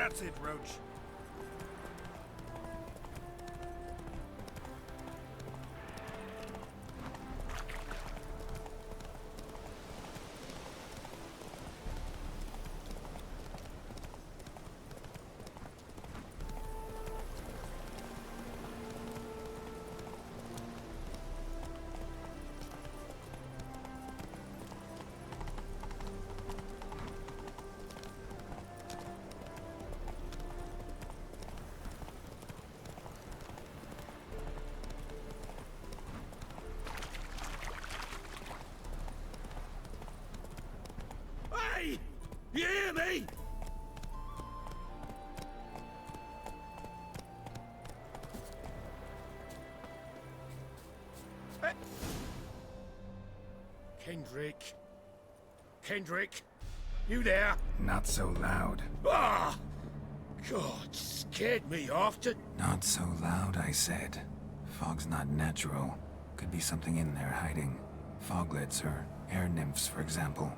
That's it, Roach. Hey! You hear me? Kendrick? Kendrick? You there? Not so loud. Ah! God, scared me off to... Not so loud, I said. Fog's not natural. Could be something in there hiding. Foglets or air nymphs, for example.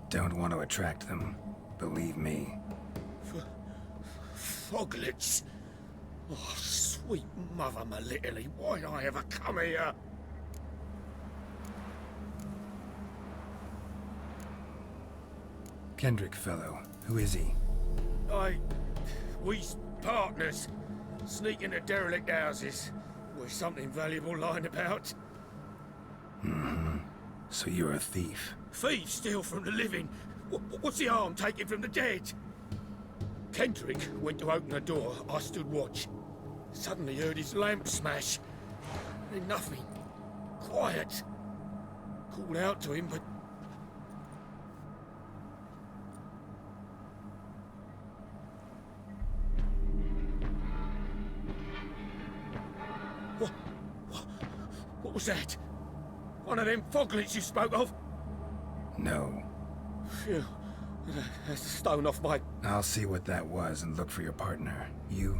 Don't want to attract them. Believe me. Foglets? Oh, sweet mother Melitterly, why'd I ever come here? Kendrick fellow. Who is he? We's partners. Sneak into derelict houses with something valuable lying about. So you're a thief. Thieves steal from the living. What's the harm taken from the dead? Kendrick went to open the door. I stood watch. Suddenly heard his lamp smash. Then nothing. Quiet. Called out to him, but... What was that? One of them foglets you spoke of? No. Phew. That's a stone off my... I'll see what that was and look for your partner. You?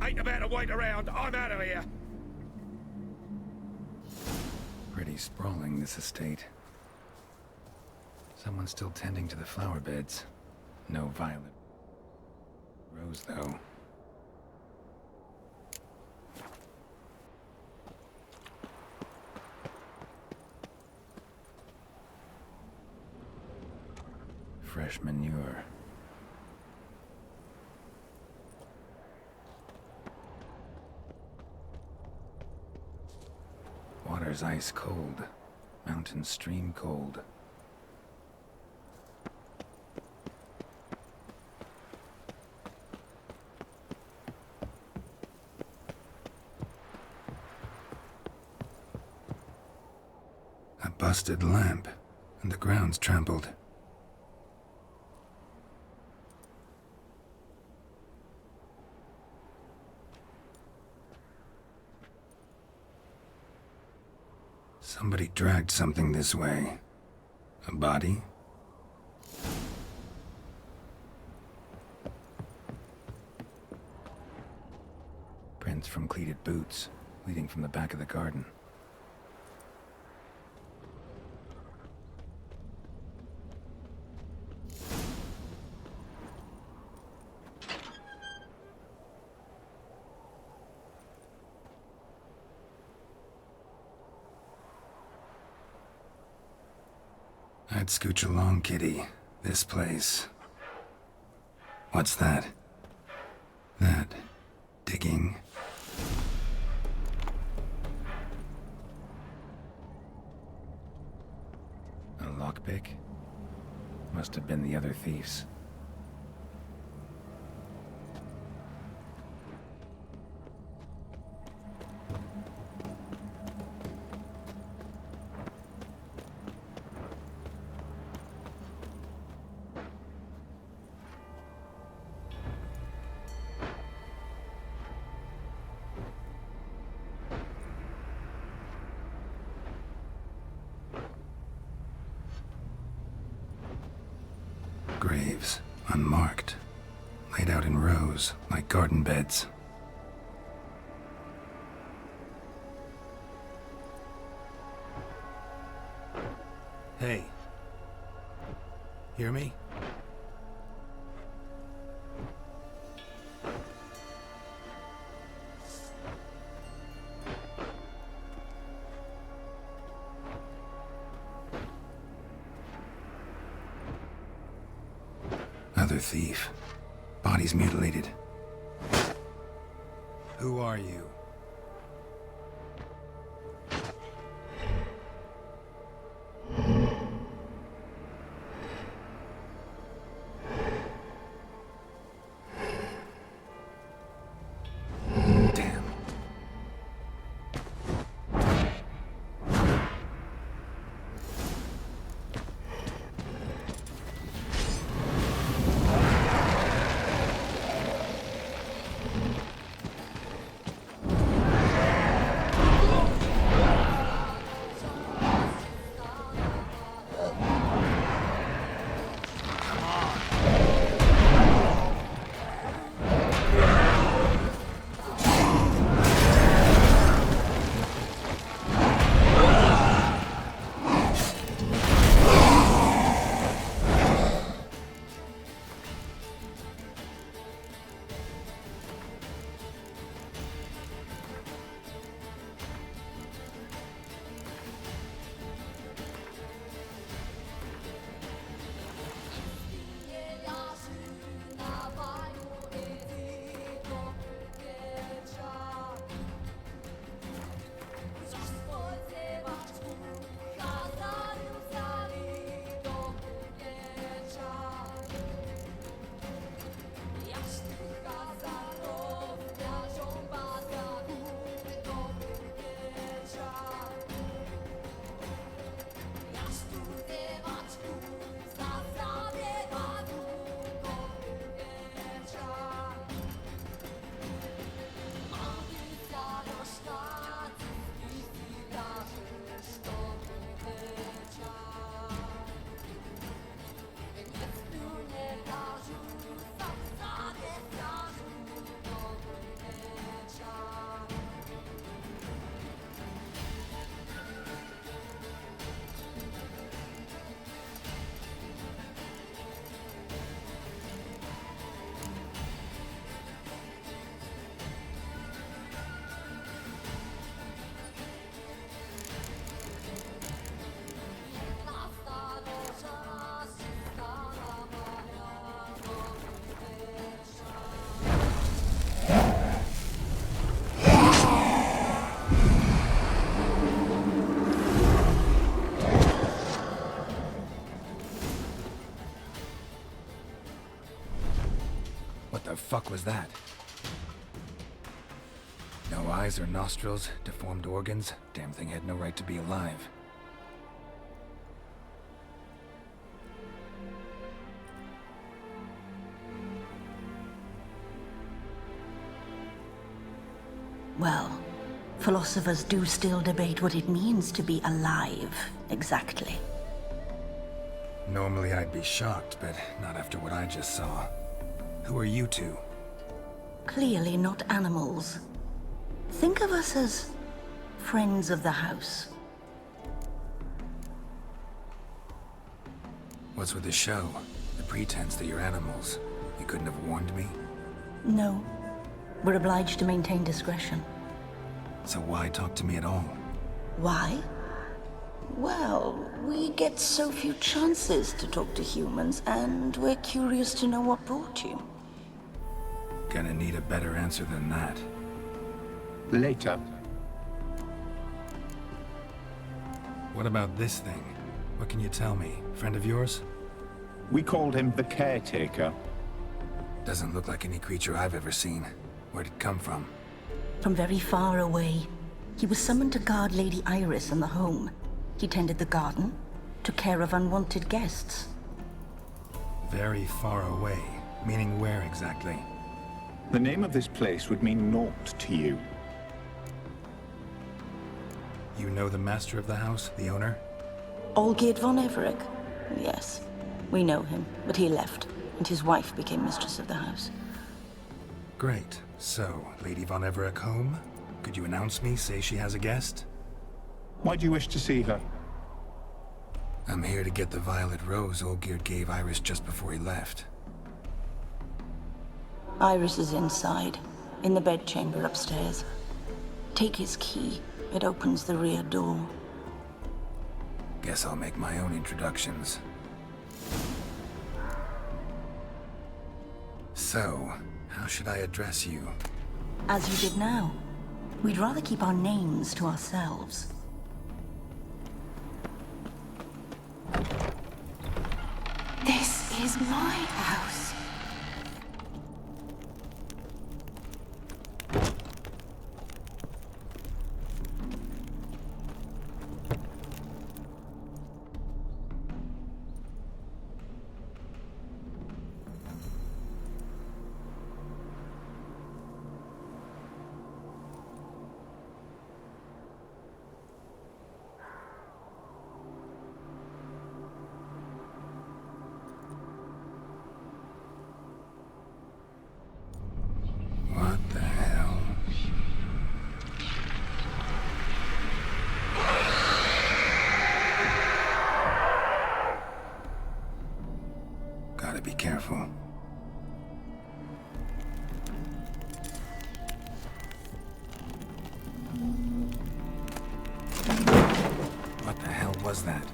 Ain't about to wait around. I'm out of here. Pretty sprawling, this estate. Someone's still tending to the flower beds. No violet rose, though. Fresh manure. Water's ice cold. Mountain stream cold. A busted lamp, and the ground's trampled. Somebody dragged something this way. A body? Prints from cleated boots, leading from the back of the garden. I'd scooch along, kitty. This place. What's that? That. Digging. A lockpick? Must have been the other thieves. Graves, unmarked, laid out in rows like garden beds. Hey. Hear me? Another thief. Body's mutilated. Who are you? Damn. What the fuck was that? No eyes or nostrils, deformed organs. Damn thing had no right to be alive. Well, philosophers do still debate what it means to be alive, exactly. Normally I'd be shocked, but not after what I just saw. Who are you two? Clearly not animals. Think of us as friends of the house. What's with the show? The pretense that you're animals. You couldn't have warned me? No. We're obliged to maintain discretion. So why talk to me at all? Why? Well, we get so few chances to talk to humans, and we're curious to know what brought you. Gonna need a better answer than that. Later. What about this thing? What can you tell me? Friend of yours? We called him the Caretaker. Doesn't look like any creature I've ever seen. Where'd it come from? From very far away. He was summoned to guard Lady Iris in the home. He tended the garden, took care of unwanted guests. Very far away. Meaning where exactly? The name of this place would mean naught to you. You know the master of the house, the owner? Olgierd von Everec? Yes, we know him, but he left, and his wife became mistress of the house. Great. So, Lady von Everec home? Could you announce me, say she has a guest? Why do you wish to see her? I'm here to get the violet rose Olgierd gave Iris just before he left. Iris is inside, in the bedchamber upstairs. Take his key. It opens the rear door. Guess I'll make my own introductions. So, how should I address you? As you did now. We'd rather keep our names to ourselves. This is my house. What the hell? Gotta be careful. What the hell was that?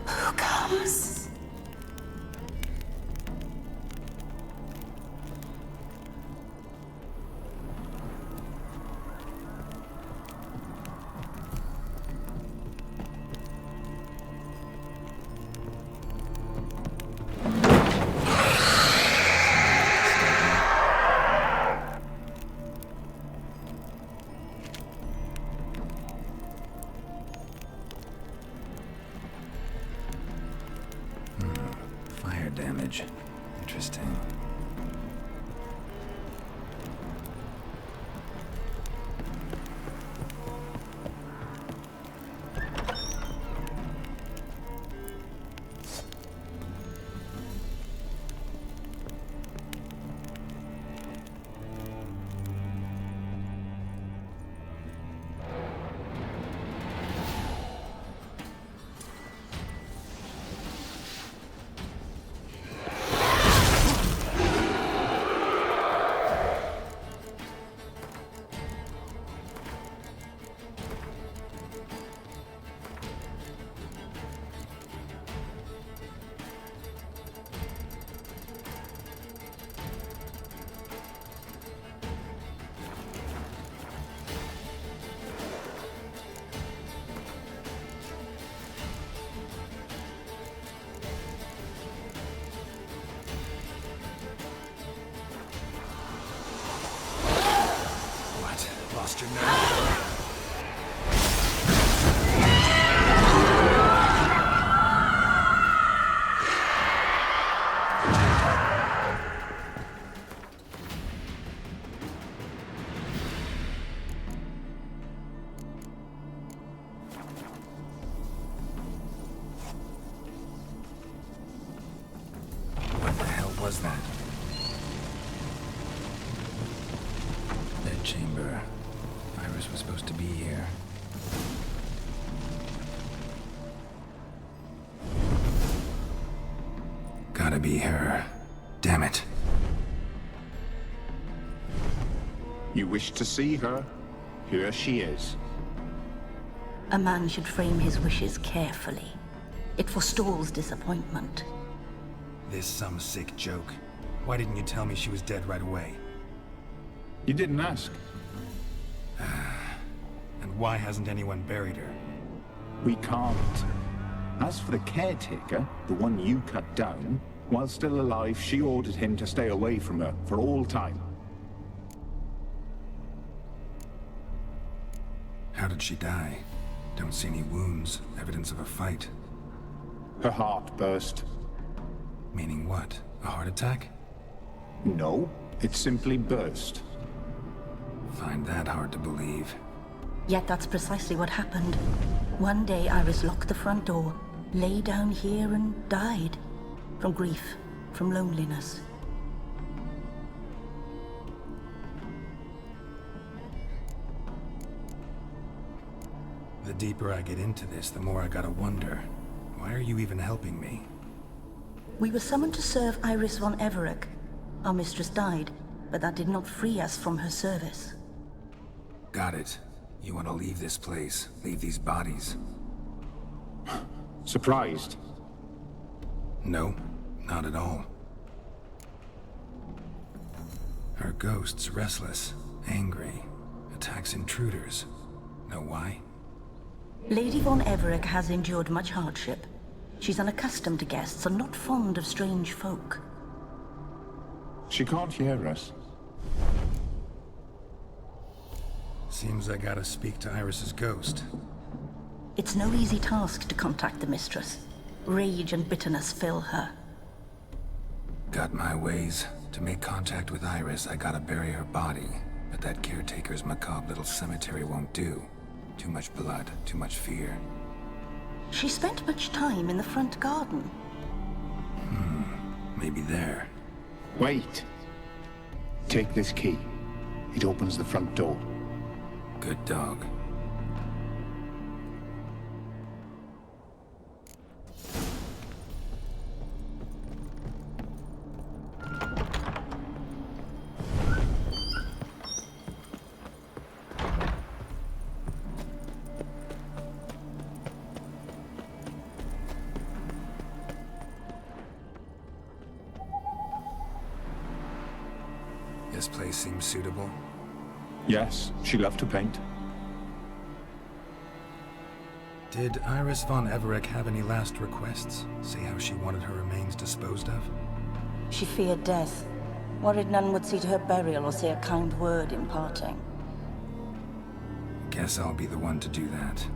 Who comes? Fire damage. Interesting. What? Lost your nerve? What the hell was that? Bed chamber. Iris was supposed to be here. Gotta be her. Damn it. You wish to see her? Here she is. A man should frame his wishes carefully. It forestalls disappointment. This some sick joke. Why didn't you tell me she was dead right away? You didn't ask. And why hasn't anyone buried her? We can't. As for the caretaker, the one you cut down, while still alive, she ordered him to stay away from her for all time. How did she die? Don't see any wounds, evidence of a fight. Her heart burst. Meaning what? A heart attack? No, it simply burst. Find that hard to believe. Yet that's precisely what happened. One day Iris locked the front door, lay down here and died. From grief, from loneliness. The deeper I get into this, the more I gotta wonder. Why are you even helping me? We were summoned to serve Iris von Everec. Our mistress died, but that did not free us from her service. Got it. You want to leave this place, leave these bodies? Surprised? No, not at all. Her ghost's restless, angry, attacks intruders. Know why? Lady von Everec has endured much hardship. She's unaccustomed to guests and not fond of strange folk. She can't hear us. Seems I gotta speak to Iris's ghost. It's no easy task to contact the mistress. Rage and bitterness fill her. Got my ways. To make contact with Iris, I gotta bury her body. But that caretaker's macabre little cemetery won't do. Too much blood, too much fear. She spent much time in the front garden. Maybe there. Wait. Take this key. It opens the front door. Good dog. This place seems suitable. Yes, she loved to paint. Did Iris von Everec have any last requests? Say how she wanted her remains disposed of? She feared death. Worried none would see to her burial or say a kind word in parting. Guess I'll be the one to do that.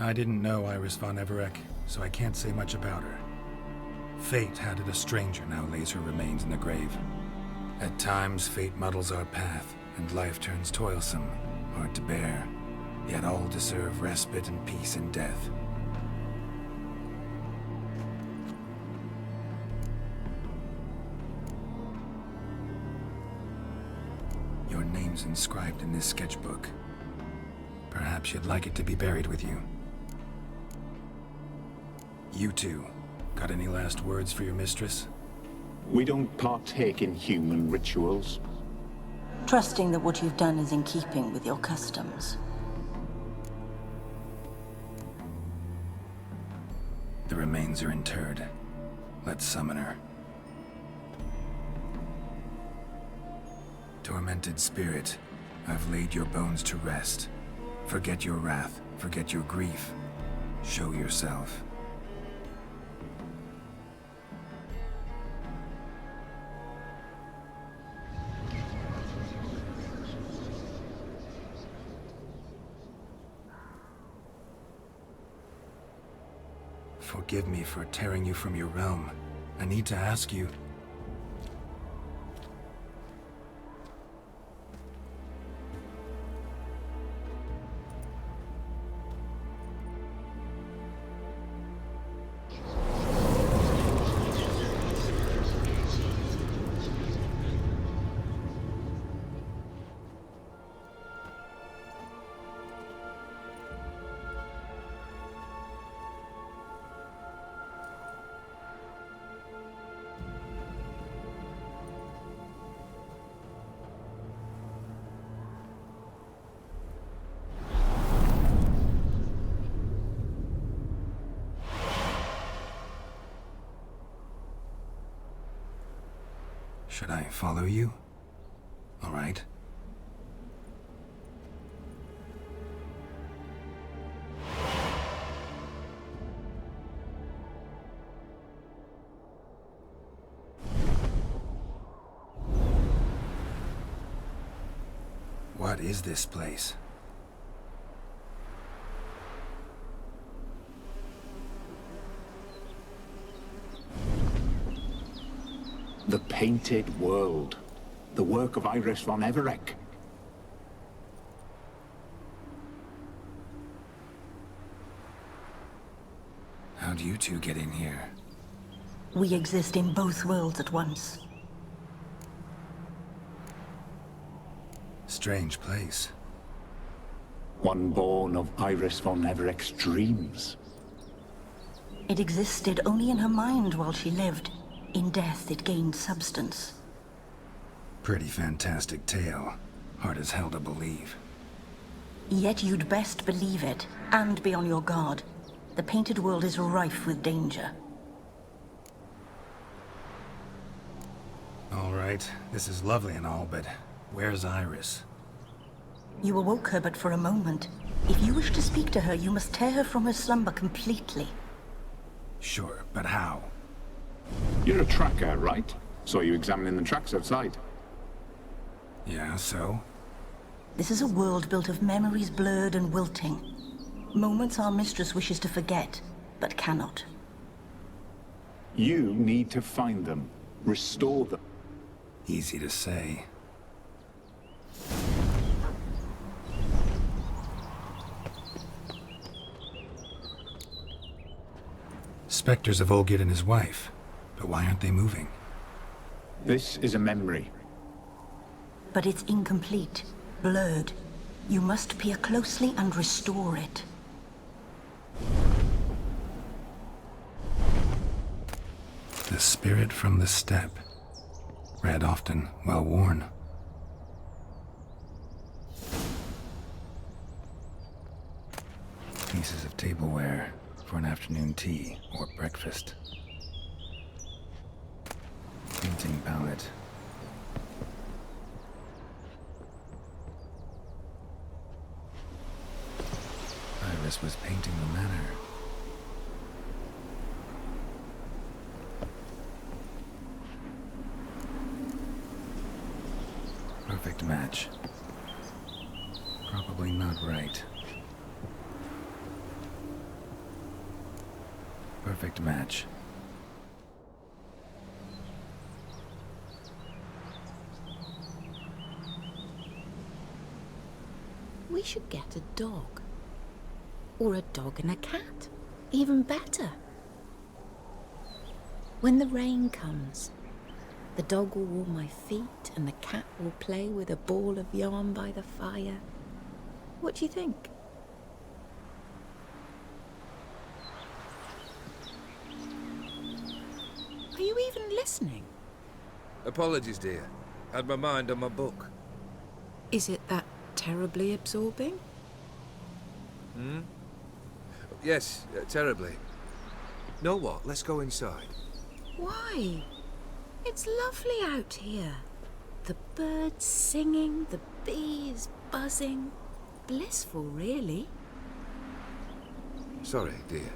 I didn't know Iris von Everec, so I can't say much about her. Fate had it a stranger now lays her remains in the grave. At times, fate muddles our path, and life turns toilsome, hard to bear. Yet all deserve respite and peace in death. Your name's inscribed in this sketchbook. Perhaps you'd like it to be buried with you. You two, got any last words for your mistress? We don't partake in human rituals. Trusting that what you've done is in keeping with your customs. The remains are interred. Let's summon her. Tormented spirit, I've laid your bones to rest. Forget your wrath, forget your grief. Show yourself. Forgive me for tearing you from your realm. I need to ask you... Should I follow you? All right. What is this place? The Painted World. The work of Iris von Everec. How'd you two get in here? We exist in both worlds at once. Strange place. One born of Iris von Everett's dreams. It existed only in her mind while she lived. In death, it gained substance. Pretty fantastic tale. Hard as hell to believe. Yet you'd best believe it, and be on your guard. The painted world is rife with danger. All right, this is lovely and all, but where's Iris? You awoke her but for a moment. If you wish to speak to her, you must tear her from her slumber completely. Sure, but how? You're a tracker, right? Saw you examining the tracks outside. Yeah, so? This is a world built of memories blurred and wilting. Moments our mistress wishes to forget, but cannot. You need to find them. Restore them. Easy to say. Spectres of Olgid and his wife. But why aren't they moving? This is a memory. But it's incomplete, blurred. You must peer closely and restore it. The spirit from the steppe. Read often, well worn. Pieces of tableware for an afternoon tea or breakfast. Painting palette. Iris was painting the manor. Perfect match. Probably not right. Perfect match. We should get a dog. Or a dog and a cat. Even better. When the rain comes, the dog will warm my feet and the cat will play with a ball of yarn by the fire. What do you think? Are you even listening? Apologies, dear. Had my mind on my book. Is it that terribly absorbing? Yes, terribly. Know what? Let's go inside. Why? It's lovely out here. The birds singing, the bees buzzing. Blissful, really. Sorry, dear.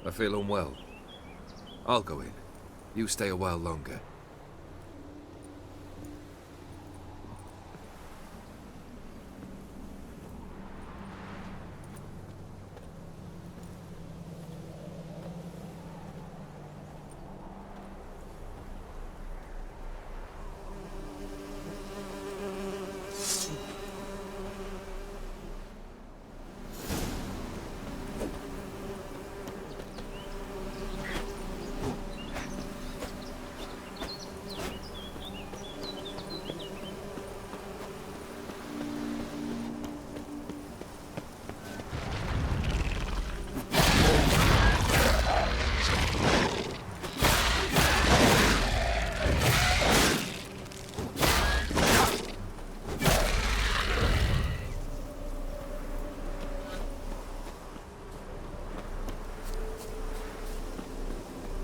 I feel unwell. I'll go in. You stay a while longer.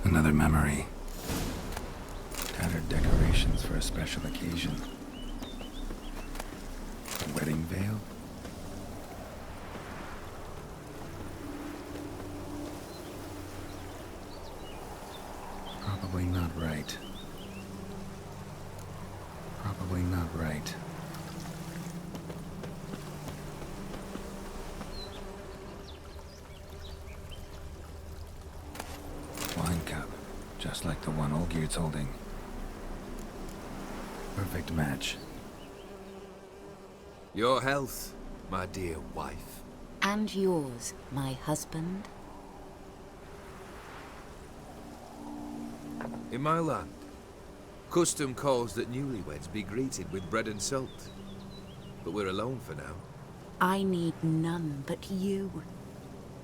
Another memory. Tattered decorations for a special occasion. A wedding veil? Probably not right. Probably not right. Wine cup, just like the one Olgierd's holding. Perfect match. Your health, my dear wife. And yours, my husband. in my land. Custom calls that newlyweds be greeted with bread and salt. But we're alone for now. I need none but you.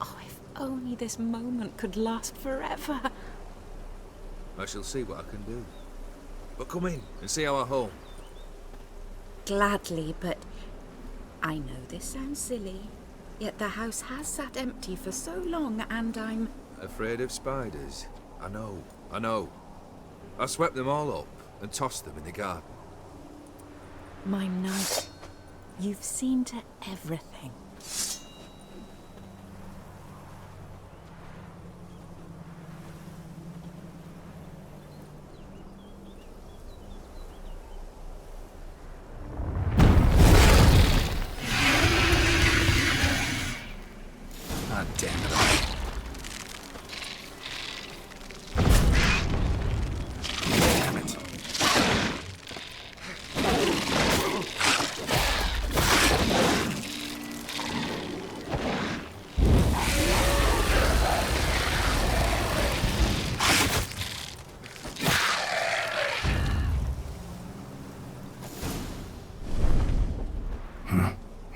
Oh, if only this moment could last forever. I shall see what I can do. But come in and see our home. Gladly, but I know this sounds silly, yet the house has sat empty for so long and I'm... Afraid of spiders? I know. I swept them all up and tossed them in the garden. My knight, you've seen to everything. Ah, damn it. Damn it.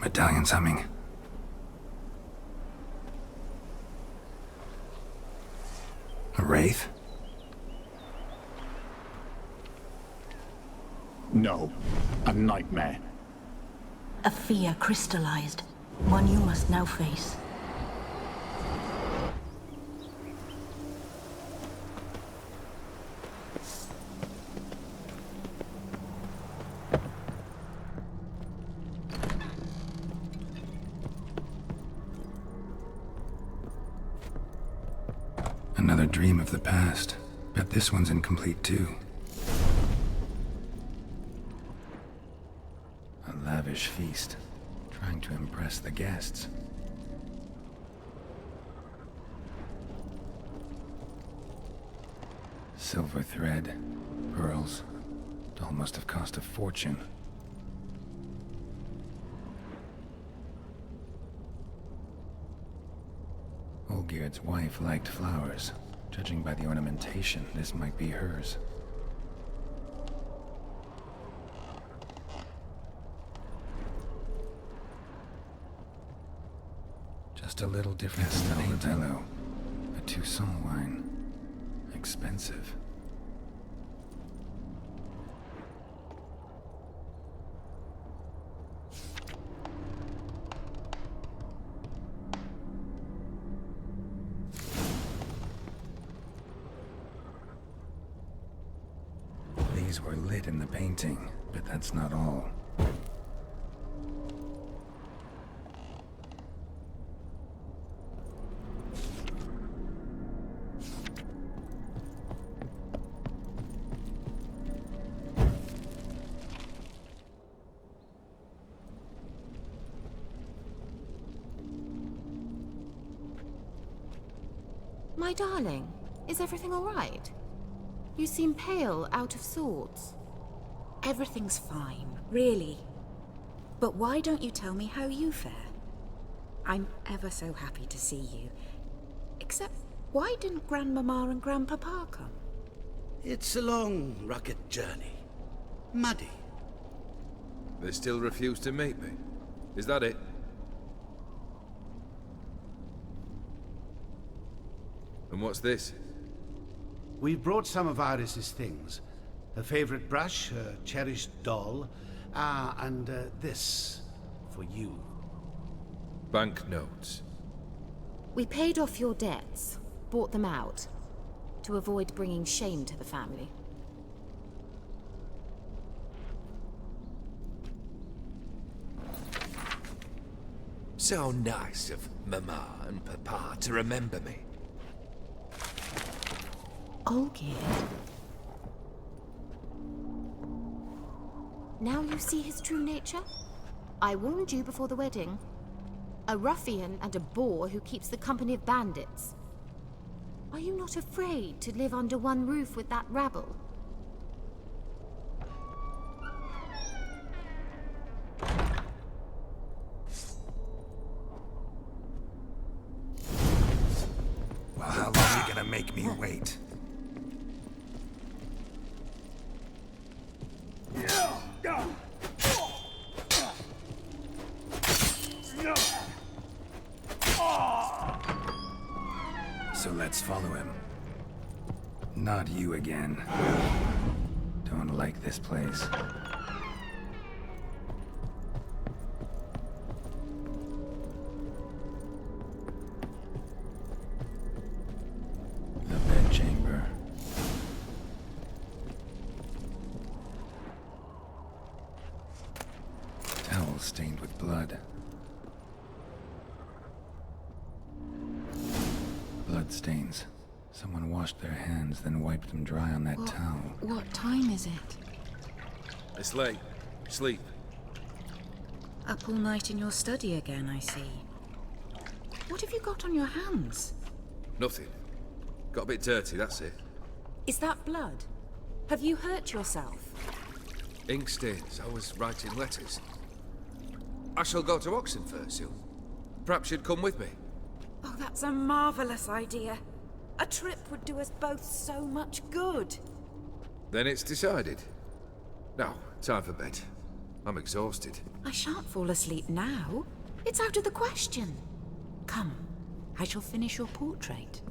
Medallion's humming. A wraith? No, a nightmare. A fear crystallized, one you must now face. Another dream of the past. Bet this one's incomplete too. A lavish feast, trying to impress the guests. Silver thread, pearls. Doll must have cost a fortune. Olgierd's wife liked flowers. Judging by the ornamentation, this might be hers. Just a little different than Bello. A Toussaint wine. Expensive. These were lit in the painting, but that's not all. My darling, is everything all right? You seem pale, out of sorts. Everything's fine, really. But why don't you tell me how you fare? I'm ever so happy to see you. Except, why didn't Grandmama and Grandpapa come? It's a long, rugged journey. Muddy. They still refuse to meet me. Is that it? And what's this? We've brought some of Iris's things. Her favorite brush, her cherished doll, and this for you. Banknotes. We paid off your debts, bought them out, to avoid bringing shame to the family. So nice of Mama and Papa to remember me. Olgierd. Now you see his true nature? I warned you before the wedding. A ruffian and a boor who keeps the company of bandits. Are you not afraid to live under one roof with that rabble? Well, how long are you gonna make me wait? So let's follow him. Not you again. Don't like this place. The bedchamber. Towel stained with blood. Blood stains. Someone washed their hands, then wiped them dry on that towel. What time is it? It's late. Sleep. Up all night in your study again, I see. What have you got on your hands? Nothing. Got a bit dirty, that's it. Is that blood? Have you hurt yourself? Ink stains. I was writing letters. I shall go to Oxenfurt soon. Perhaps you'd come with me. Oh, that's a marvelous idea. A trip would do us both so much good. Then it's decided. Now, time for bed. I'm exhausted. I shan't fall asleep now. It's out of the question. Come, I shall finish your portrait.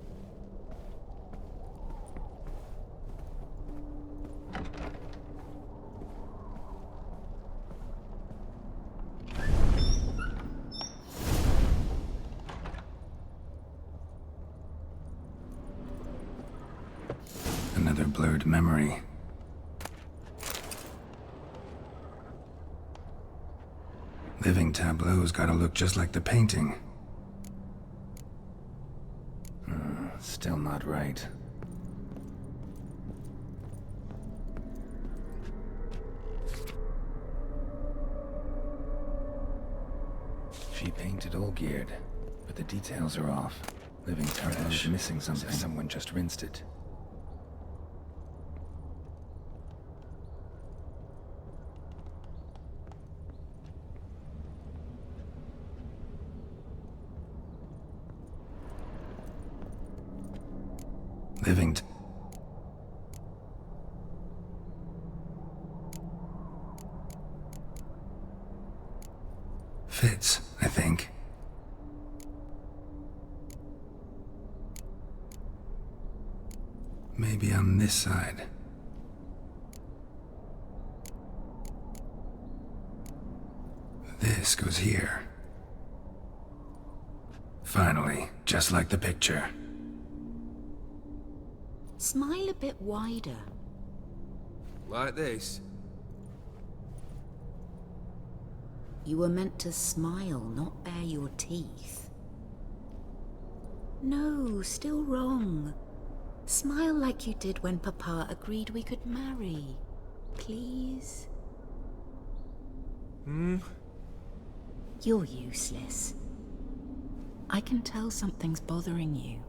Another blurred memory. Living tableau's gotta look just like the painting. Still not right. She painted Olgierd, but the details are off. Living tableau's missing something. Someone just rinsed it. Living fits, I think. Maybe on this side. This goes here. Finally, just like the picture. Smile a bit wider. Like this? You were meant to smile, not bare your teeth. No, still wrong. Smile like you did when Papa agreed we could marry. Please? You're useless. I can tell something's bothering you.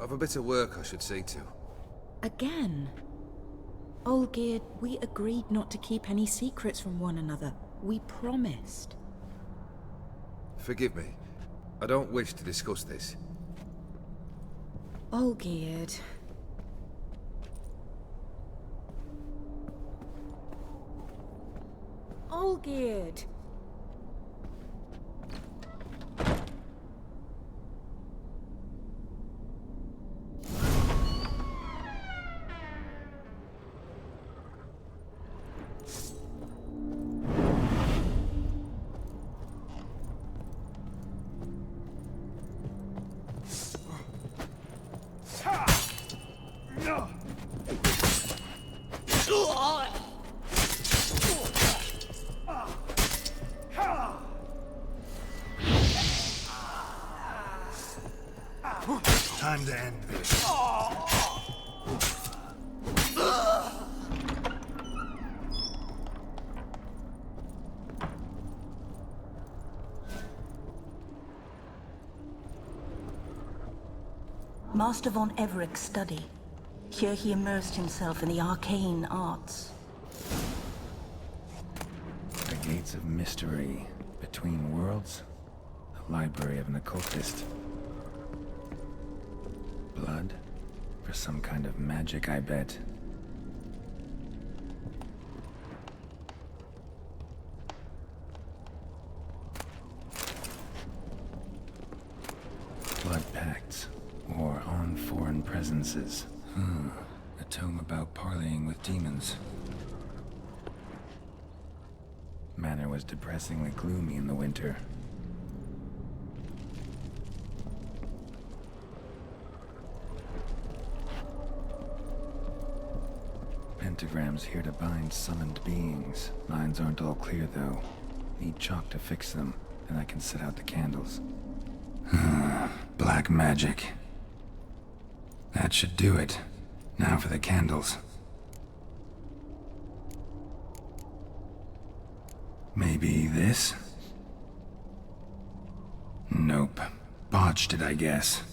I've a bit of work I should see to. Again? Olgierd, we agreed not to keep any secrets from one another. We promised. Forgive me. I don't wish to discuss this. Olgierd. Olgierd! Time to end this. Master von Everett's study. Here he immersed himself in the arcane arts. The gates of mystery between worlds. The library of an occultist. Blood? For some kind of magic, I bet. presences. A tome about parleying with demons. Manor was depressingly gloomy in the winter. Pentagrams here to bind summoned beings. Lines aren't all clear, though. Need chalk to fix them, and I can set out the candles. Black magic. That should do it. Now for the candles. Maybe this? Nope. Botched it, I guess.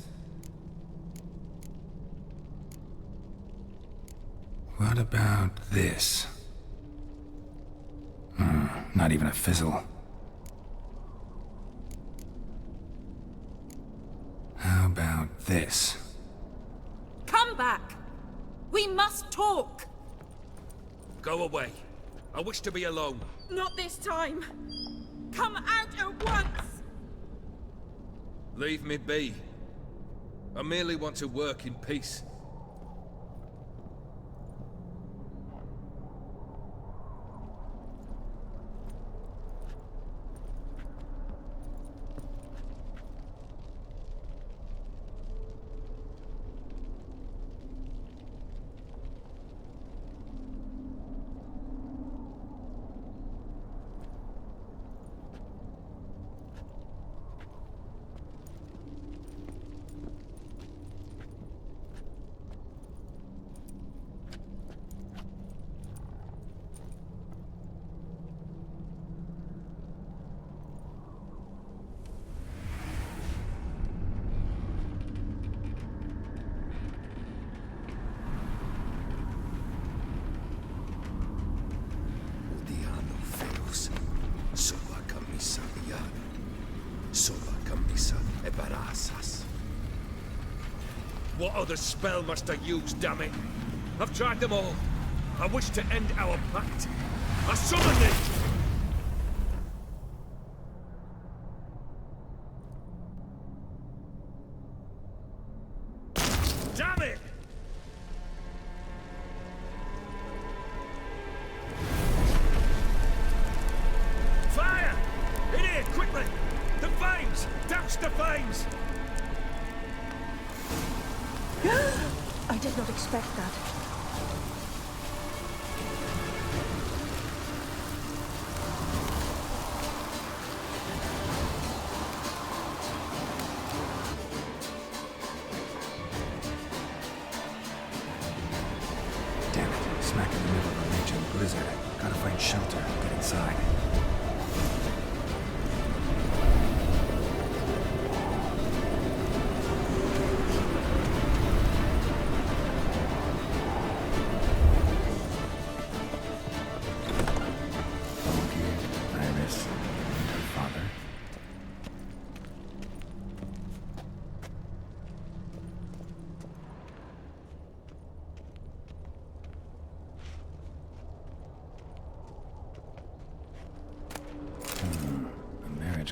What about this? Not even a fizzle. How about this? Come back! We must talk! Go away. I wish to be alone. Not this time! Come out at once! Leave me be. I merely want to work in peace. What other spell must I use, damn it? I've tried them all. I wish to end our pact. I summon it! Damn it! Fire! In here, quickly! The flames! Douse the flames! I did not expect that. Damn it, smack in the middle of a raging blizzard. Gotta find shelter, get inside.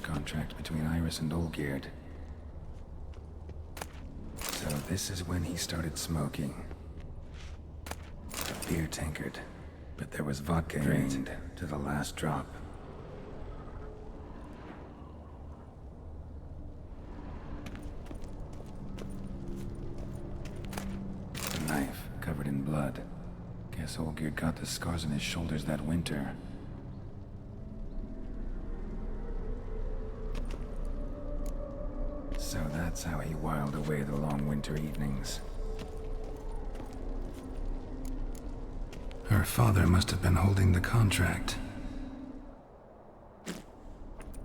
Contract between Iris and Olgierd. So this is when he started smoking. A beer tankard, but there was vodka drained to the last drop. A knife covered in blood. Guess Olgierd got the scars on his shoulders that winter. So that's how he whiled away the long winter evenings. Her father must have been holding the contract.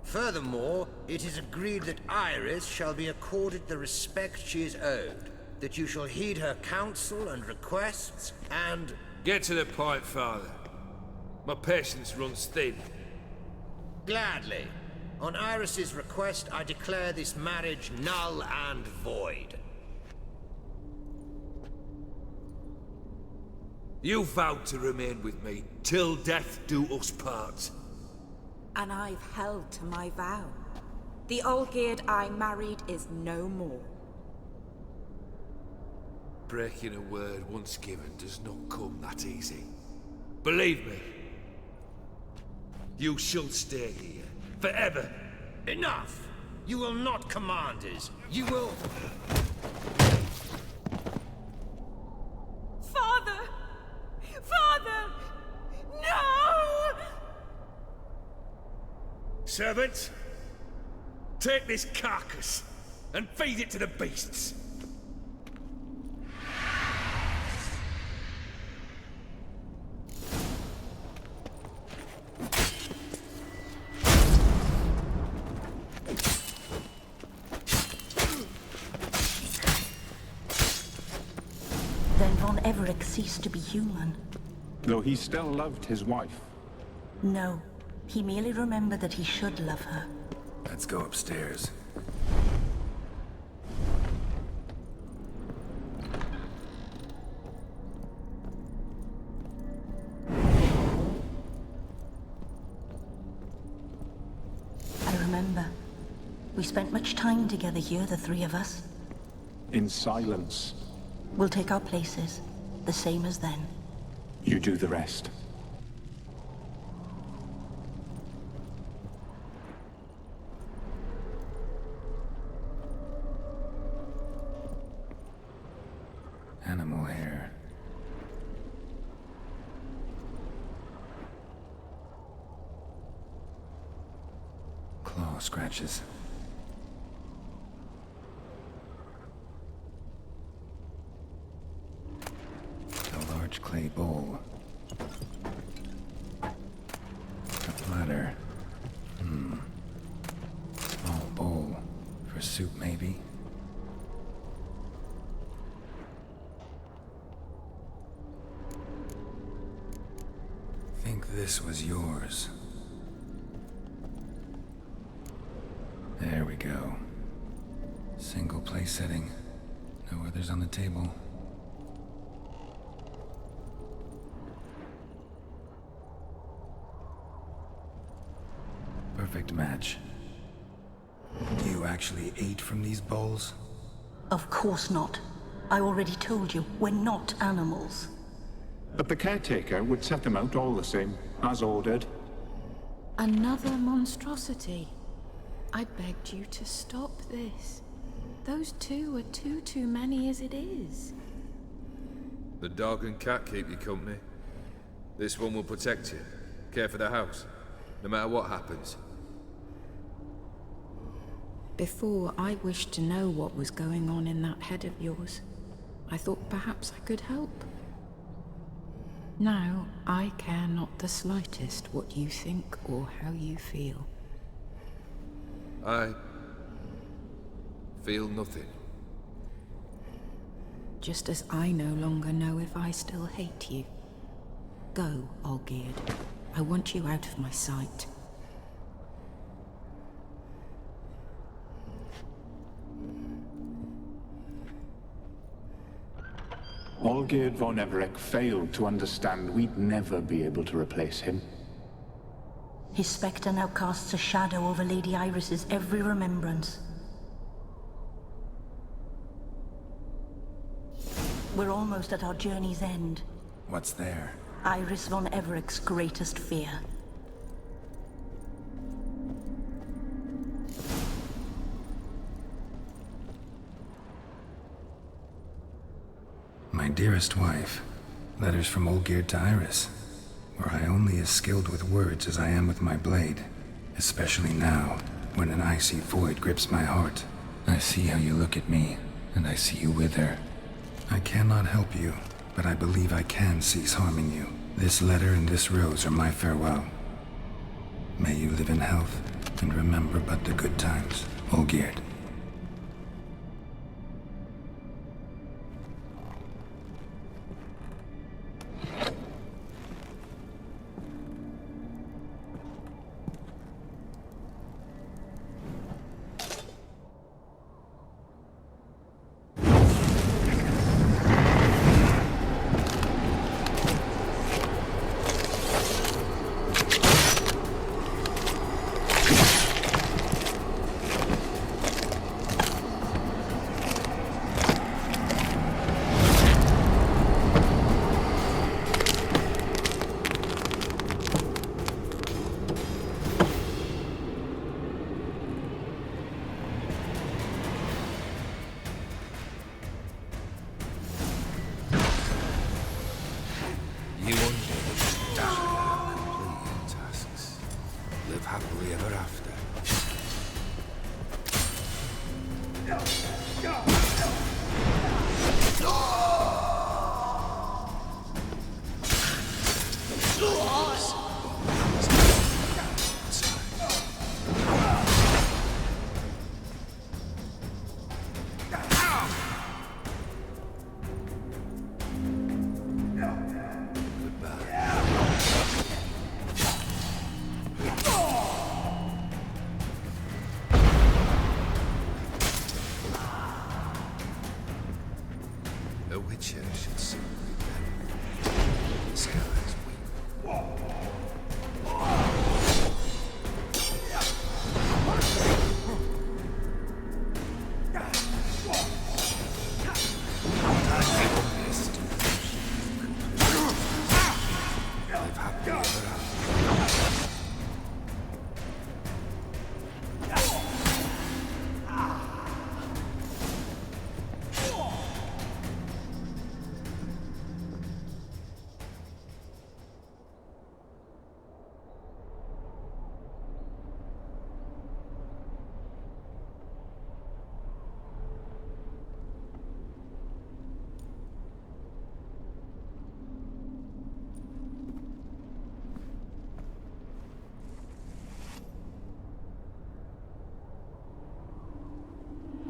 Furthermore, it is agreed that Iris shall be accorded the respect she is owed, that you shall heed her counsel and requests, and... Get to the point, Father. My patience runs thin. Gladly. On Iris's request, I declare this marriage null and void. You vowed to remain with me till death do us part. And I've held to my vow. The Olgierd I married is no more. breaking a word once given does not come that easy. Believe me, you shall stay here forever. Enough! You will not command us. You will... Father! Father! No! Servants, take this carcass and feed it to the beasts. Then Von Everett ceased to be human. Though he still loved his wife. No, he merely remembered that he should love her. Let's go upstairs. I remember. We spent much time together here, the three of us. In silence. We'll take our places, the same as then. You do the rest. Animal hair. Claw scratches. A large clay bowl. A platter. Small bowl. For soup, maybe? Think this was yours. There we go. Single place setting. No others on the table. Perfect match. You actually ate from these bowls? Of course not. I already told you, we're not animals. But the caretaker would set them out all the same, as ordered. Another monstrosity. I begged you to stop this. Those two are too many as it is. The dog and cat keep you company. This one will protect you, care for the house, no matter what happens. Before, I wished to know what was going on in that head of yours. I thought perhaps I could help. Now, I care not the slightest what you think or how you feel. I feel nothing. Just as I no longer know if I still hate you. Go, Olgierd. I want you out of my sight. Olgierd von Everett failed to understand we'd never be able to replace him. His spectre now casts a shadow over Lady Iris's every remembrance. We're almost at our journey's end. What's there? Iris von Everett's greatest fear. My dearest wife. Letters from Olgierd to Iris. Were I only as skilled with words as I am with my blade. Especially now, when an icy void grips my heart. I see how you look at me, and I see you with her. I cannot help you, but I believe I can cease harming you. This letter and this rose are my farewell. May you live in health, and remember but the good times, Olgierd.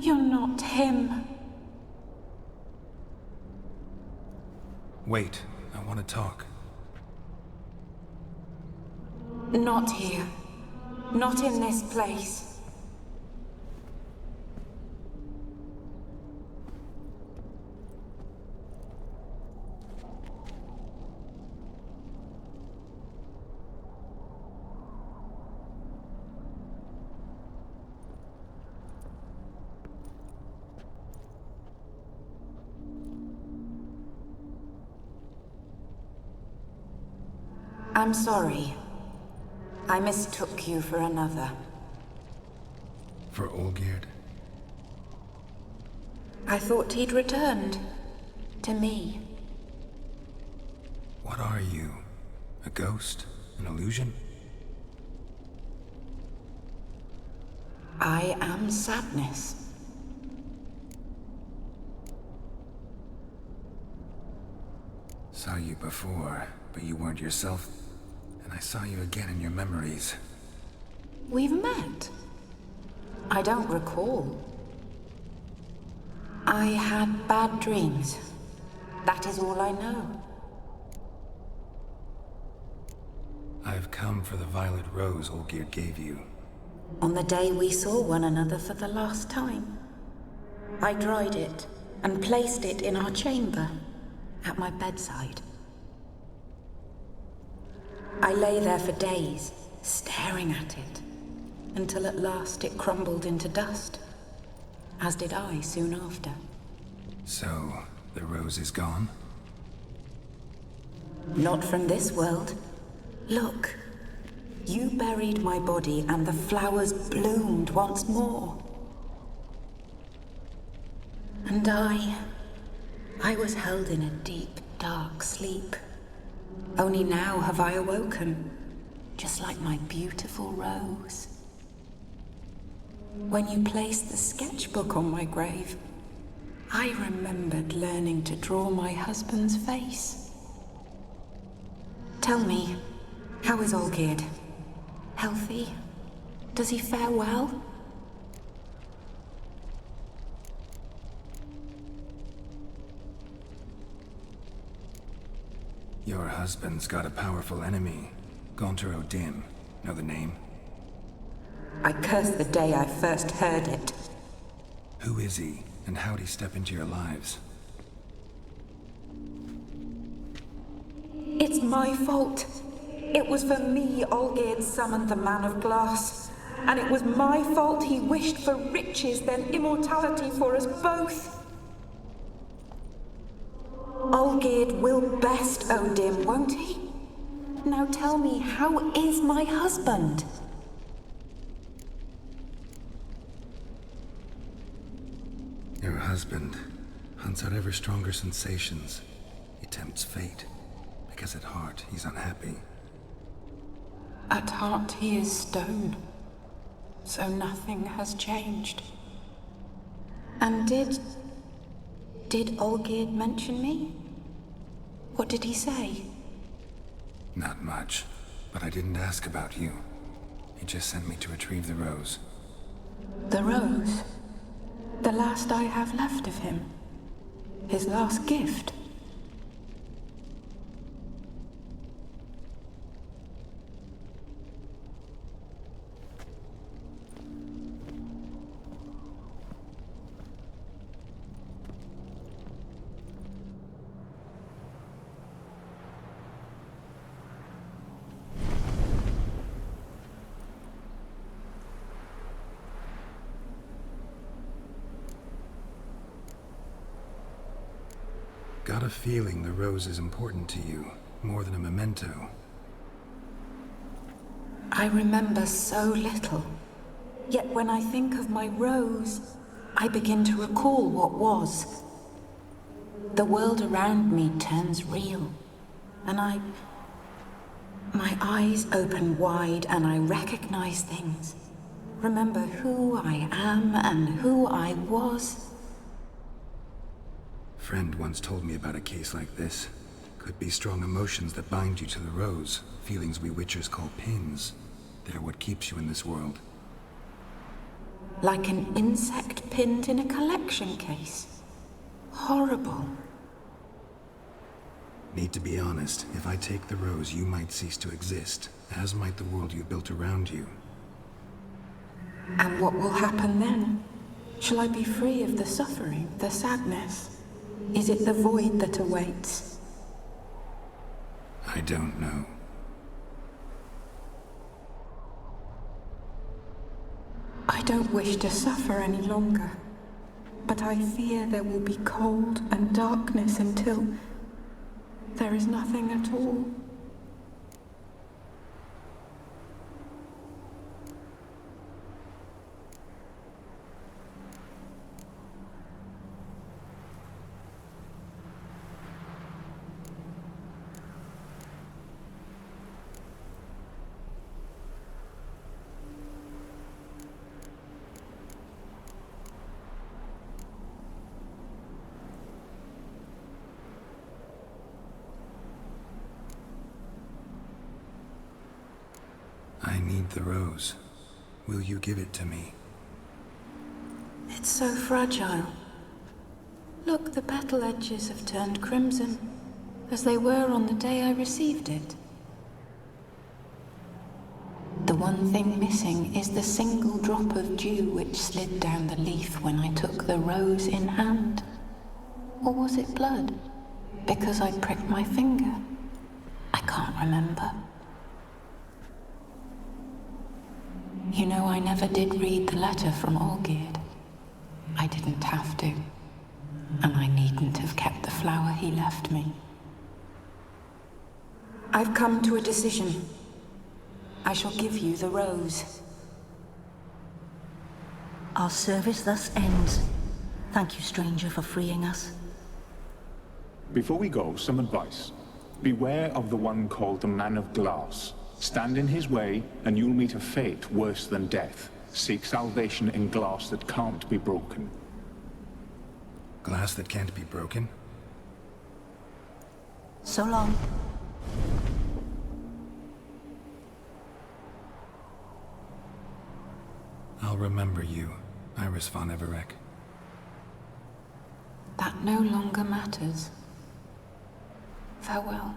You're not him. Wait, I want to talk. Not here. Not in this place. I'm sorry. I mistook you for another. For Olgierd? I thought he'd returned. To me. What are you? A ghost? An illusion? I am sadness. Saw you before, but you weren't yourself. And I saw you again in your memories. We've met. I don't recall. I had bad dreams. That is all I know. I've come for the violet rose Olgierd gave you. On the day we saw one another for the last time, I dried it and placed it in our chamber, at my bedside. I lay there for days, staring at it, until at last it crumbled into dust, as did I soon after. So, the rose is gone? Not from this world. Look, you buried my body and the flowers bloomed once more. And I was held in a deep, dark sleep. Only now have I awoken, just like my beautiful rose. When you placed the sketchbook on my grave, I remembered learning to draw my husband's face. Tell me, how is Olgierd? Healthy? Does he fare well? Your husband's got a powerful enemy. Gaunter O'Dim. Know the name? I curse the day I first heard it. Who is he, and how'd he step into your lives? It's my fault. It was for me Olgierd summoned the Man of Glass. And it was my fault he wished for riches, then immortality for us both. Olgierd will best O'Dim, won't he? Now tell me, how is my husband? Your husband hunts out ever stronger sensations. He tempts fate, because at heart he's unhappy. At heart he is stone, so nothing has changed. And did Olgierd mention me? What did he say? Not much, but I didn't ask about you. He just sent me to retrieve the rose. The rose? The last I have left of him? His last gift? Got a feeling the rose is important to you, more than a memento. I remember so little. Yet when I think of my rose, I begin to recall what was. The world around me turns real, and my eyes open wide and I recognize things. Remember who I am and who I was. Friend once told me about a case like this. Could be strong emotions that bind you to the rose, feelings we witchers call pins. They're what keeps you in this world. Like an insect pinned in a collection case. Horrible. Need to be honest, if I take the rose, you might cease to exist, as might the world you built around you. And what will happen then? Shall I be free of the suffering, the sadness? Is it the void that awaits? I don't know. I don't wish to suffer any longer, but I fear there will be cold and darkness until there is nothing at all. I need the rose. Will you give it to me? It's so fragile. Look, the petal edges have turned crimson, as they were on the day I received it. The one thing missing is the single drop of dew which slid down the leaf when I took the rose in hand. Or was it blood? Because I pricked my finger? I can't remember. You know, I never did read the letter from Olgierd. I didn't have to. And I needn't have kept the flower he left me. I've come to a decision. I shall give you the rose. Our service thus ends. Thank you, stranger, for freeing us. Before we go, some advice. Beware of the one called the Man of Glass. Stand in his way, and you'll meet a fate worse than death. Seek salvation in glass that can't be broken. Glass that can't be broken? So long. I'll remember you, Iris von Everec. That no longer matters. Farewell.